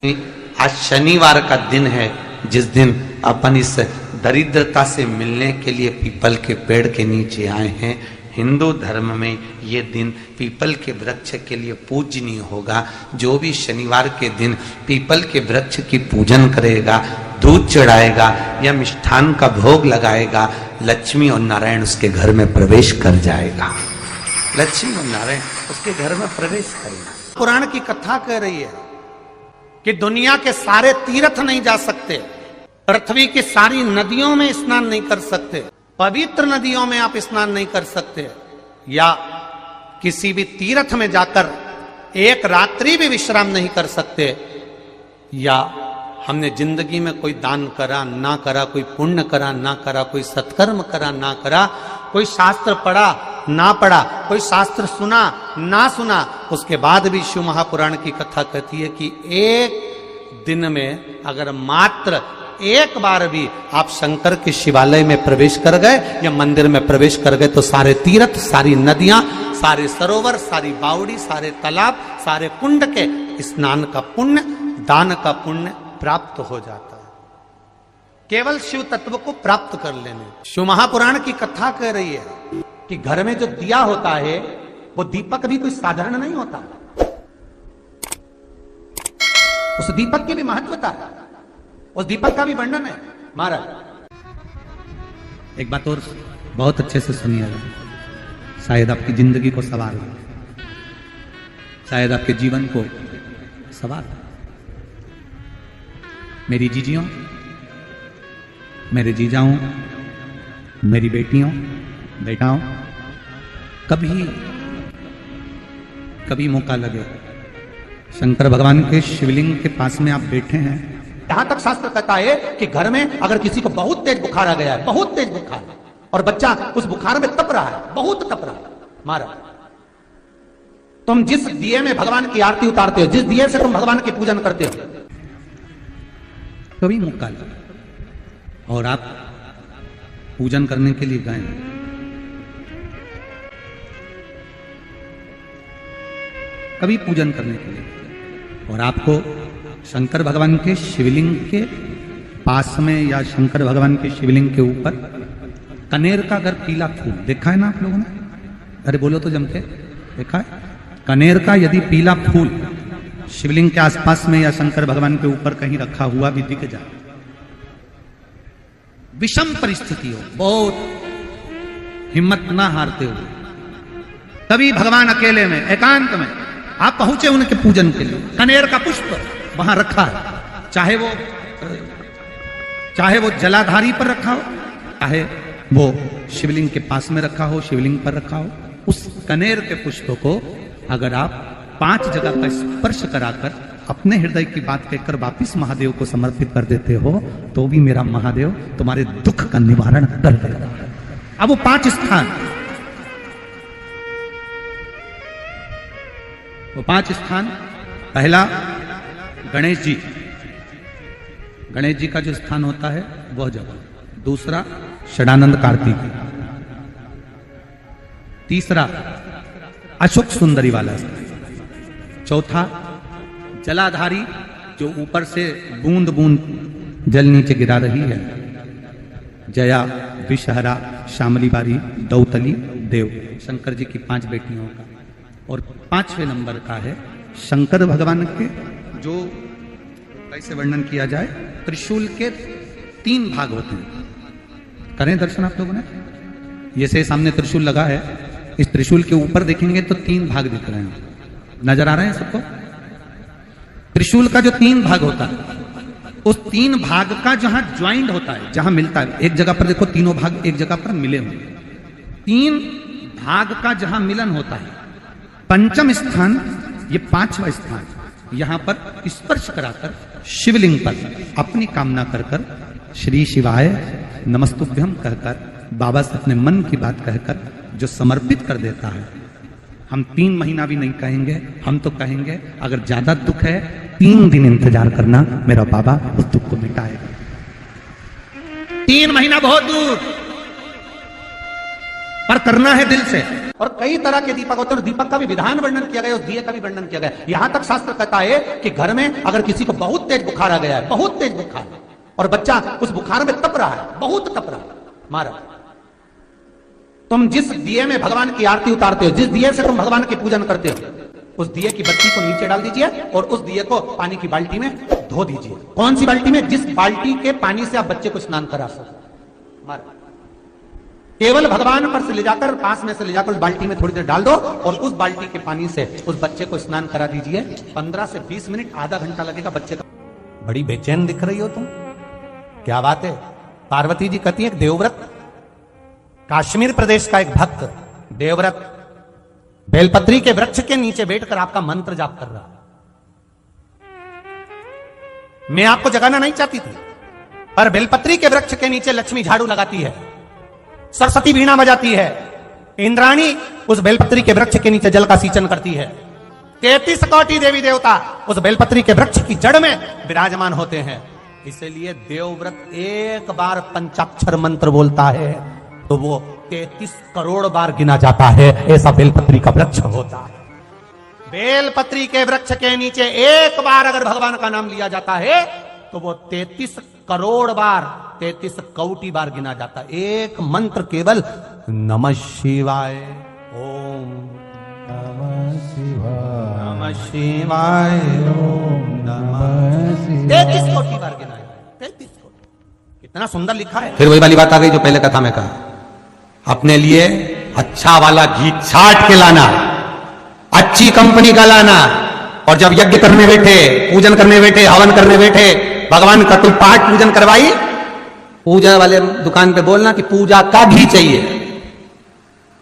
आज शनिवार का दिन है, जिस दिन अपन इस दरिद्रता से मिलने के लिए पीपल के पेड़ के नीचे आए हैं। हिंदू धर्म में ये दिन पीपल के वृक्ष के लिए पूजनीय होगा। जो भी शनिवार के दिन पीपल के वृक्ष की पूजन करेगा, दूध चढ़ाएगा या मिष्ठान का भोग लगाएगा, लक्ष्मी और नारायण उसके घर में प्रवेश कर जाएगा। लक्ष्मी और नारायण उसके घर में प्रवेश करेगा। पुराण की कथा कह रही है कि दुनिया के सारे तीर्थ नहीं जा सकते, पृथ्वी की सारी नदियों में स्नान नहीं कर सकते, पवित्र नदियों में आप स्नान नहीं कर सकते, या किसी भी तीर्थ में जाकर एक रात्रि भी विश्राम नहीं कर सकते, या हमने जिंदगी में कोई दान करा ना करा, कोई पुण्य करा ना करा, कोई सत्कर्म करा ना करा, कोई शास्त्र पढ़ा ना पढ़ा, कोई शास्त्र सुना ना सुना, उसके बाद भी शिव महापुराण की कथा कहती है कि एक दिन में अगर मात्र एक बार भी आप शंकर के शिवालय में प्रवेश कर गए या मंदिर में प्रवेश कर गए तो सारे तीर्थ, सारी नदियां, सारे सरोवर, सारी बावड़ी, सारे तालाब, सारे कुंड के स्नान का पुण्य, दान का पुण्य प्राप्त हो जाता है। केवल शिव तत्व को प्राप्त कर लेने। शिव महापुराण की कथा कह रही है कि घर में जो दिया होता है वो दीपक भी कोई साधारण नहीं होता, उस दीपक की भी महत्वता है, उस दीपक का भी वर्णन है। महाराज एक बात और बहुत अच्छे से सुनिएगा, शायद आपकी जिंदगी को सवार हो, शायद आपके जीवन को सवार हो। मेरी जीजियों, मेरे जीजाओं, मेरी बेटियों, बेटाओं, कभी मौका लगे शंकर भगवान के शिवलिंग के पास में आप बैठे हैं, यहां तक शास्त्र कहता है कि घर में अगर किसी को बहुत तेज बुखार आ गया है, बहुत तेज बुखार, और बच्चा उस बुखार में तप रहा है, बहुत तप रहा है, महाराज तुम जिस दिए में भगवान की आरती उतारते हो, जिस दिए से तुम भगवान की पूजन करते हो, कभी मौका लगा और आप पूजन करने के लिए गए, कभी पूजन करने के लिए, और आपको शंकर भगवान के शिवलिंग के पास में या शंकर भगवान के शिवलिंग के ऊपर कनेर का अगर पीला फूल देखा है ना आप लोगों ने, अरे बोलो तो जमके, देखा है? कनेर का यदि पीला फूल शिवलिंग के आसपास में या शंकर भगवान के ऊपर कहीं रखा हुआ भी दिख जाए, विषम परिस्थिति हो, बहुत हिम्मत ना हारते हो, तभी भगवान अकेले में एकांत में आप पहुंचे उनके पूजन के लिए, कनेर का पुष्प वहां रखा है, चाहे वो जलाधारी पर रखा हो, चाहे वो शिवलिंग के पास में रखा हो, शिवलिंग पर रखा हो, उस कनेर के पुष्प को अगर आप 5 जगह का स्पर्श कराकर अपने हृदय की बात कहकर वापिस महादेव को समर्पित कर देते हो, तो भी मेरा महादेव तुम्हारे दुख का निवारण कर देगा। अब वो 5 स्थान, वो 5 स्थान, पहला गणेश जी, गणेश जी का जो स्थान होता है वह जगह, दूसरा षडानंद कार्तिक, तीसरा अशोक सुंदरी वाला स्थान, चौथा जलाधारी जो ऊपर से बूंद बूंद जल नीचे गिरा रही है, जया, विषहरा, शामली बारी, दौतली, देव, शंकर जी की 5 बेटियों का, और 5वें नंबर का है शंकर भगवान के, जो कैसे वर्णन किया जाए, त्रिशूल के 3 भाग होते हैं। करें दर्शन आप लोगों ने, ये से सामने त्रिशूल लगा है, इस त्रिशूल के ऊपर देखेंगे तो 3 भाग दिख रहे हैं, नजर आ रहे हैं सबको? त्रिशूल का जो 3 भाग होता है, उस 3 भाग का जहां ज्वाइंट होता है, जहां मिलता है, एक जगह पर देखो तीनों भाग एक जगह पर मिले हुए, 3 भाग का जहां मिलन होता है, पंचम स्थान, ये 5वां स्थान, यहां पर स्पर्श कराकर शिवलिंग पर अपनी कामना कर श्री शिवाय नमस्तुभ्यम कहकर बाबा से अपने मन की बात कहकर जो समर्पित कर देता है, हम 3 महीना भी नहीं कहेंगे, हम तो कहेंगे अगर ज्यादा दुख है 3 दिन इंतजार करना, मेरा बाबा उस दुख को मिटाएगा। 3 महीना बहुत दूर, पर करना है दिल से। और कई तरह के दीपक होते हैं, दीपक का भी विधान वर्णन किया गया, उस दिए का भी वर्णन किया गया। यहां तक शास्त्र कहता है कि घर में अगर किसी को बहुत तेज बुखार आ गया है, बहुत तेज बुखार, और बच्चा उस बुखार में तप रहा है, बहुत तप रहा है, मारा, तुम जिस दिए में भगवान की आरती उतारते हो, जिस दिए से तुम भगवान की पूजन करते हो, उस दिए की बत्ती को नीचे डाल दीजिए और उस दिए को पानी की बाल्टी में धो दीजिए। कौन सी बाल्टी में? जिस बाल्टी के पानी से आप बच्चे को स्नान करा सको। मारा, केवल भगवान पर से ले जाकर, पास में से ले जाकर उस बाल्टी में थोड़ी देर डाल दो और उस बाल्टी के पानी से उस बच्चे को स्नान करा दीजिए। 15 से 20 मिनट, आधा घंटा लगेगा बच्चे का। बड़ी बेचैन दिख रही हो तुम, क्या बात है? पार्वती जी कहती है, देवव्रत, कश्मीर प्रदेश का एक भक्त देवव्रत बेलपत्री के वृक्ष के नीचे बैठकर आपका मंत्र जाप कर रहा। मैं आपको जगाना नहीं चाहती थी, पर बेलपत्री के वृक्ष के नीचे लक्ष्मी झाड़ू लगाती है, सरस्वती वीणा बजाती है, इंद्राणी उस बेलपत्री के वृक्ष के नीचे जल का सिंचन करती है, 33 कोटि देवी देवता उस बेलपत्री के वृक्ष की जड़ में विराजमान होते हैं। इसलिए देवव्रत एक बार पंचाक्षर मंत्र बोलता है तो वो 33 करोड़ बार गिना जाता है। ऐसा बेलपत्री का वृक्ष होता है। बेलपत्री के वृक्ष के नीचे एक बार अगर भगवान का नाम लिया जाता है तो वो 33 करोड़ बार, 33 कोटि बार गिना जाता है। एक मंत्र केवल नमः शिवाय, ओम नमः शिवाय, नमः शिवाय, ओम नमः शिवाय, 33 कोटि बार गिना है। 33 कोटि, कितना सुंदर लिखा है। फिर वही वाली बात आ गई जो पहले कथा में कहा, अपने लिए अच्छा वाला घी छाट के लाना, अच्छी कंपनी का लाना, और जब यज्ञ करने बैठे, पूजन करने बैठे, हवन करने बैठे, भगवान का कोई पाठ पूजन करवाई, पूजा वाले दुकान पे बोलना कि पूजा का घी चाहिए।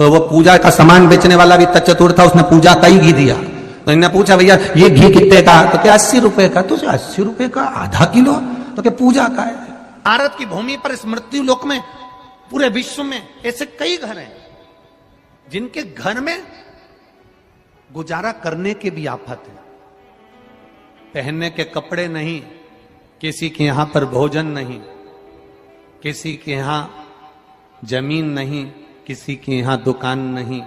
तो वो पूजा का सामान बेचने वाला भी चतुर था, उसने पूजा का ही घी दिया। तो इन्होंने पूछा, भैया ये घी कितने का? तो क्या 80 रुपए का? तो 80 रुपए का आधा किलो? तो क्या पूजा का है? भारत की भूमि पर, इस मृत्यु लोक में, पूरे विश्व में ऐसे कई घर हैं जिनके घर में गुजारा करने की भी आफत है। पहनने के कपड़े नहीं, किसी के यहां पर भोजन नहीं, किसी के यहां जमीन नहीं, किसी के यहां दुकान नहीं,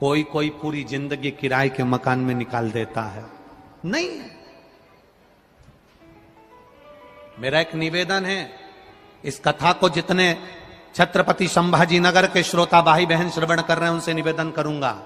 कोई पूरी जिंदगी किराए के मकान में निकाल देता है। नहीं, मेरा एक निवेदन है, इस कथा को जितने छत्रपति संभाजी नगर के श्रोता भाई बहन श्रवण कर रहे हैं उनसे निवेदन करूंगा,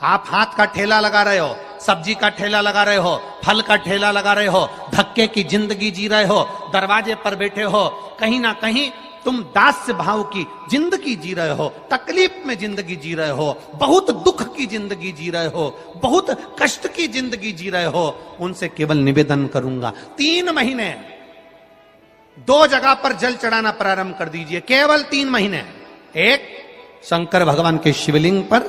आप हाथ का ठेला लगा रहे हो, सब्जी का ठेला लगा रहे हो, फल का ठेला लगा रहे हो, धक्के की जिंदगी जी रहे हो, दरवाजे पर बैठे हो, कहीं ना कहीं तुम दास्य भाव की जिंदगी जी रहे हो, तकलीफ में जिंदगी जी रहे हो, बहुत दुख की जिंदगी जी रहे हो, बहुत कष्ट की जिंदगी जी रहे हो, उनसे केवल निवेदन करूंगा, 3 महीने 2 जगह पर जल चढ़ाना प्रारंभ कर दीजिए। केवल 3 महीने, एक शंकर भगवान के शिवलिंग पर,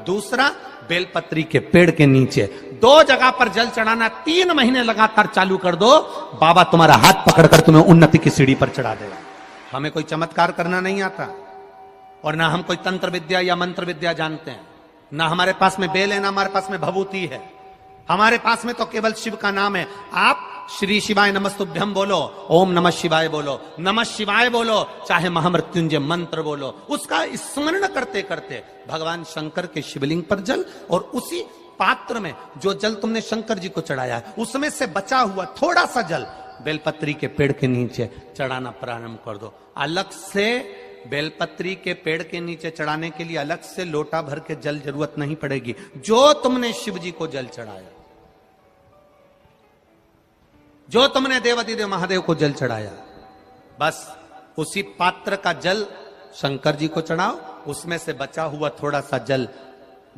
दूसरा बेलपत्री के पेड़ के नीचे, 2 जगह पर जल चढ़ाना 3 महीने लगातार चालू कर दो। बाबा तुम्हारा हाथ पकड़कर तुम्हें उन्नति की सीढ़ी पर चढ़ा देगा। हमें कोई चमत्कार करना नहीं आता, और ना हम कोई तंत्र विद्या या मंत्र विद्या जानते हैं, ना हमारे पास में बेल है, ना हमारे पास में भभूति है, हमारे पास में तो केवल शिव का नाम है। आप श्री शिवाय नमस्तुभ्यम बोलो, ओम नमः शिवाय बोलो, नमः शिवाय बोलो, चाहे महामृत्युंजय मंत्र बोलो, उसका स्मरण करते करते भगवान शंकर के शिवलिंग पर जल, और उसी पात्र में जो जल तुमने शंकर जी को चढ़ाया है उसमें से बचा हुआ थोड़ा सा जल बेलपत्री के पेड़ के नीचे चढ़ाना प्रारंभ कर दो। अलग से बेलपत्री के पेड़ के नीचे चढ़ाने के लिए अलग से लोटा भर के जल जरूरत नहीं पड़ेगी। जो तुमने शिव जी को जल चढ़ाया, जो तुमने देवाधिदेव महादेव को जल चढ़ाया, बस उसी पात्र का जल शंकर जी को चढ़ाओ, उसमें से बचा हुआ थोड़ा सा जल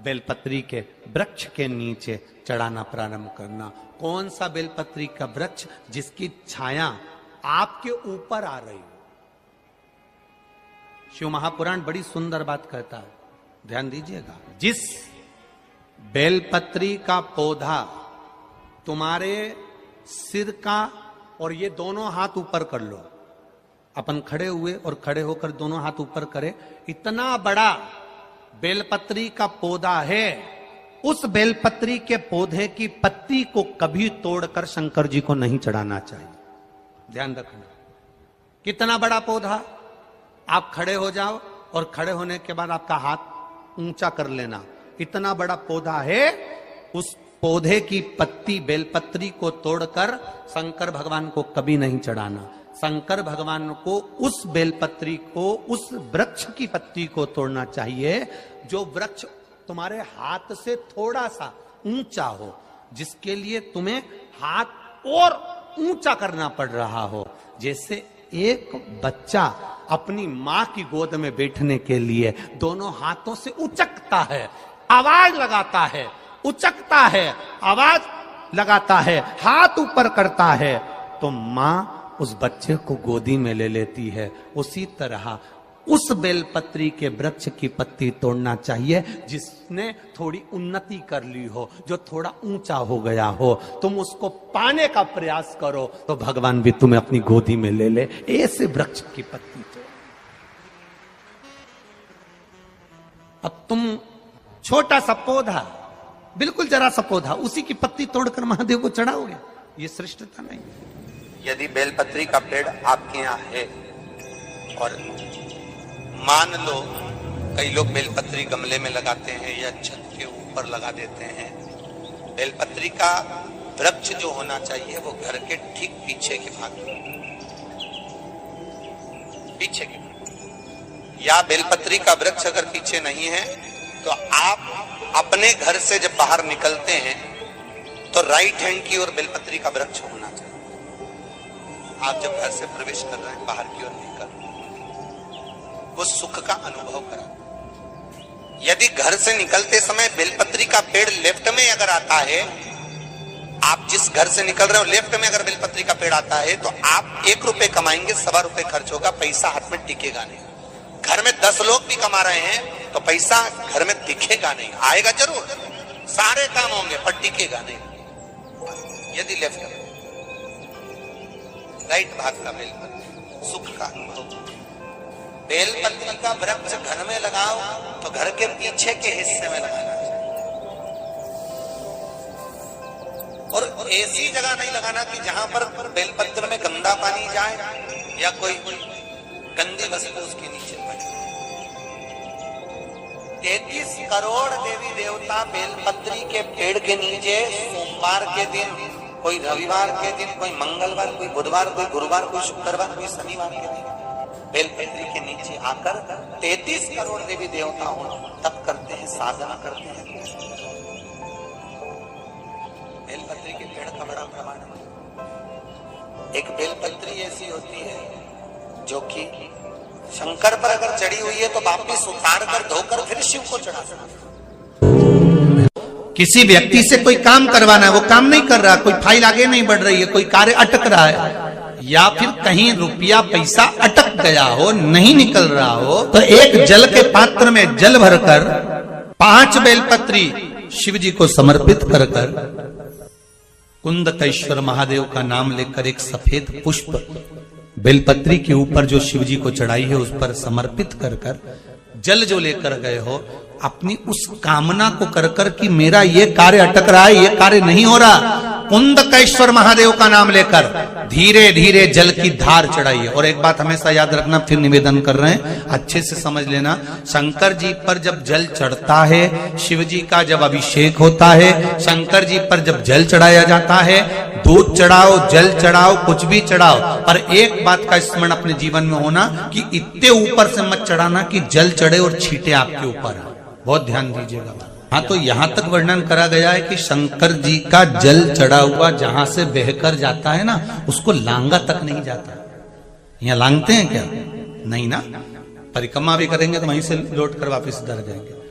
बेलपत्री के वृक्ष के नीचे चढ़ाना प्रारंभ करना। कौन सा बेलपत्री का वृक्ष? जिसकी छाया आपके ऊपर आ रही हो। शिव महापुराण बड़ी सुंदर बात कहता है, ध्यान दीजिएगा। जिस बेलपत्री का पौधा तुम्हारे सिर का, और ये दोनों हाथ ऊपर कर लो, अपन खड़े हुए और खड़े होकर दोनों हाथ ऊपर करे, इतना बड़ा बेलपत्री का पौधा है, उस बेलपत्री के पौधे की पत्ती को कभी तोड़कर शंकर जी को नहीं चढ़ाना चाहिए। ध्यान रखना, कितना बड़ा पौधा। आप खड़े हो जाओ और खड़े होने के बाद आपका हाथ ऊंचा कर लेना। इतना बड़ा पौधा है, उस पौधे की पत्ती बेलपत्री को तोड़कर शंकर भगवान को कभी नहीं चढ़ाना। शंकर भगवान को उस बेलपत्री को, उस वृक्ष की पत्ती को तोड़ना चाहिए जो वृक्ष तुम्हारे हाथ से थोड़ा सा ऊंचा हो, जिसके लिए तुम्हें हाथ और ऊंचा करना पड़ रहा हो। जैसे एक बच्चा अपनी मां की गोद में बैठने के लिए दोनों हाथों से उचकता है, आवाज लगाता है, उचकता है, आवाज लगाता है, हाथ ऊपर करता है, तो मां उस बच्चे को गोदी में ले लेती है। उसी तरह उस बेलपत्री के वृक्ष की पत्ती तोड़ना चाहिए जिसने थोड़ी उन्नति कर ली हो, जो थोड़ा ऊंचा हो गया हो। तुम उसको पाने का प्रयास करो तो भगवान भी तुम्हें अपनी गोदी में ले ले। ऐसे वृक्ष की पत्ती तोड़। अब तुम छोटा सा पौधा, बिल्कुल जरा सा पौधा, उसी की पत्ती तोड़कर महादेव को चढ़ाओगे, ये श्रेष्ठता नहीं। यदि बेलपत्री का पेड़ आपके यहाँ है और मान लो कई लोग बेलपत्री गमले में लगाते हैं या छत के ऊपर लगा देते हैं, बेलपत्री का वृक्ष जो होना चाहिए वो घर के ठीक पीछे के भाग में, पीछे के भाग। या बेलपत्री का वृक्ष अगर पीछे नहीं है तो आप अपने घर से जब बाहर निकलते हैं तो राइट हैंड की ओर बेलपत्री का वृक्ष होना चाहिए। आप जब घर से प्रवेश कर रहे हैं, बाहर की ओर निकल, वो सुख का अनुभव करा। यदि घर से निकलते समय बेलपत्री का पेड़ लेफ्ट में अगर आता है, आप जिस घर से निकल रहे हो लेफ्ट में अगर बेलपत्री का पेड़ आता है तो आप 1 रुपए कमाएंगे, 1.25 रुपए खर्च होगा, पैसा हाथ में टिकेगा नहीं। घर में 10 लोग भी कमा रहे हैं तो पैसा घर में दिखेगा नहीं, आएगा जरूर, सारे काम होंगे पर टिकेगा नहीं। यदि लेफ्ट में, राइट भाग का बेलपत्री सुख का अनुभव। बेलपत्री का वृक्ष घर में लगाओ तो घर के पीछे के हिस्से में लगाना चाहिए, और ऐसी जगह नहीं लगाना कि जहां पर बेलपत्र में गंदा पानी जाए या कोई गंदी वस्तु उसके नीचे पड़े। 33 करोड़ देवी देवता बेलपत्री के पेड़ के नीचे सोमवार के दिन, कोई रविवार के दिन, कोई मंगलवार, कोई बुधवार, कोई गुरुवार, कोई शुक्रवार, कोई शनिवार के दिन बेलपत्री के नीचे आकर 33 करोड़ देवी देवता तप करते हैं, साधना करते हैं। बेलपत्री के पेड़ का बड़ा प्रमाण है। एक बेलपत्री ऐसी होती है जो कि शंकर पर अगर चढ़ी हुई है तो वापिस उतार कर धोकर फिर शिव को चढ़ा सकते। किसी व्यक्ति से कोई काम करवाना है, वो काम नहीं कर रहा, कोई फाइल आगे नहीं बढ़ रही है, कोई कार्य अटक रहा है, या फिर कहीं रुपया पैसा अटक गया हो, नहीं निकल रहा हो, तो एक जल के पात्र में जल भरकर 5 बेलपत्री शिव जी को समर्पित कर कुंदकेश्वर महादेव का नाम लेकर एक सफेद पुष्प बेलपत्री के ऊपर जो शिव जी को चढ़ाई है उस पर समर्पित कर जल जो लेकर गए हो, अपनी उस कामना को कर कि मेरा ये कार्य अटक रहा है, ये कार्य नहीं हो रहा, कुंदकेश्वर महादेव का नाम लेकर धीरे धीरे जल की धार चढ़ाइए। और एक बात हमेशा याद रखना, फिर निवेदन कर रहे हैं, अच्छे से समझ लेना, शंकर जी पर जब जल चढ़ता है, शिव जी का जब अभिषेक होता है, शंकर जी पर जब जल चढ़ाया जाता है, दूध चढ़ाओ, जल चढ़ाओ, कुछ भी चढ़ाओ, पर एक बात का स्मरण अपने जीवन में होना कि इतने ऊपर से मत चढ़ाना कि जल चढ़े और छींटे आपके ऊपर। बहुत ध्यान दीजिएगा। हाँ, तो यहां तक वर्णन करा गया है कि शंकर जी का जल चढ़ा हुआ जहां से बहकर जाता है ना, उसको लांगा तक नहीं जाता। यहाँ लांगते हैं क्या? नहीं ना, परिक्रमा भी करेंगे तो वहीं से लौट कर वापिस उधर जाएंगे।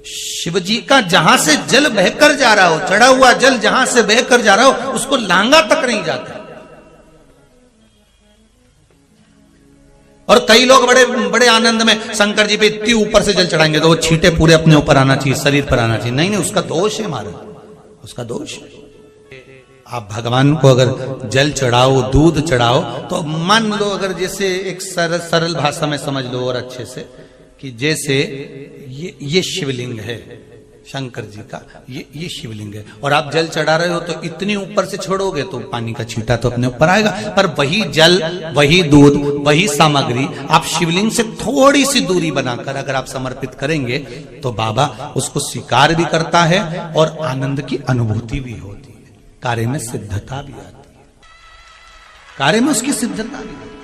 शिव जी का जहां से जल बहकर जा रहा हो, चढ़ा हुआ जल जहां से बहकर जा रहा हो, उसको लांगा तक नहीं जाता। और कई लोग बड़े बड़े आनंद में शंकर जी पे इतनी ऊपर से जल चढ़ाएंगे तो वो छींटे पूरे अपने ऊपर आना चाहिए, शरीर पर आना चाहिए। नहीं नहीं, उसका दोष है महाराज, उसका दोष है। आप भगवान को अगर जल चढ़ाओ, दूध चढ़ाओ, तो मान लो अगर जैसे एक सरल भाषा में समझ लो और अच्छे से, कि जैसे ये शिवलिंग है, शंकर जी का ये शिवलिंग है। और आप जल चढ़ा रहे हो तो इतनी ऊपर से छोड़ोगे तो पानी का छींटा तो अपने ऊपर आएगा, पर वही जल, वही दूध, वही सामग्री आप शिवलिंग से थोड़ी सी दूरी बनाकर अगर आप समर्पित करेंगे तो बाबा उसको स्वीकार भी करता है और आनंद की अनुभूति भी होती है, कार्य में सिद्धता भी आती है, कार्य में उसकी सिद्धता भी आती है।